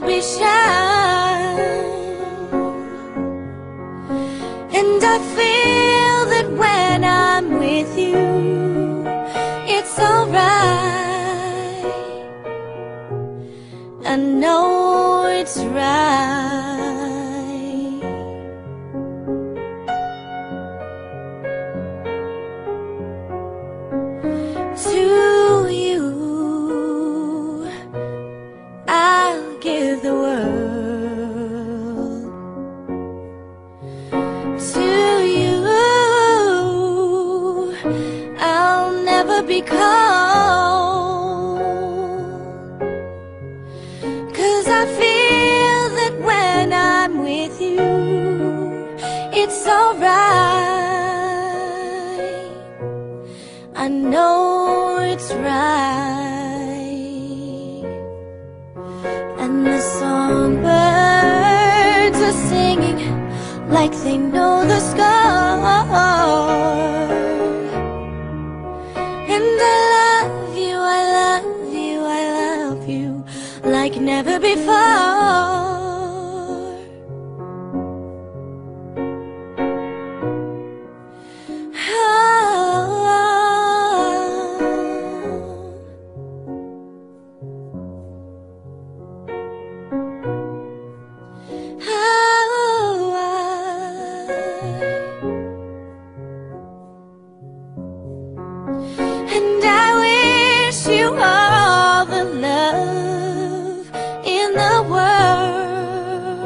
be shy, and I feel that when I'm with you, it's alright. I know it's right. To you, I'll give the world. To you, I'll never be cold. 'Cause I feel that when I'm with you, it's alright. I know it's right. And the songbirds are singing like they know the score. And I love you, I love you, I love you like never before. And I wish you all the love in the world,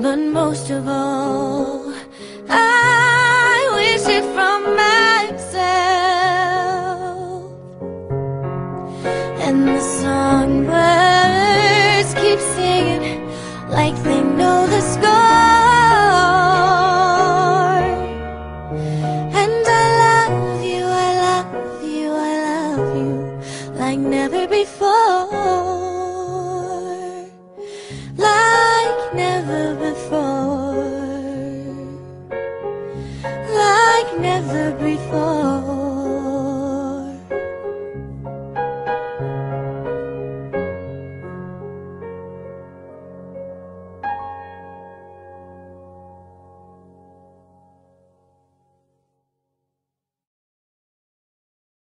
but most of all, I wish it from myself. And the songbirds keep singing like they know the score. Like never before.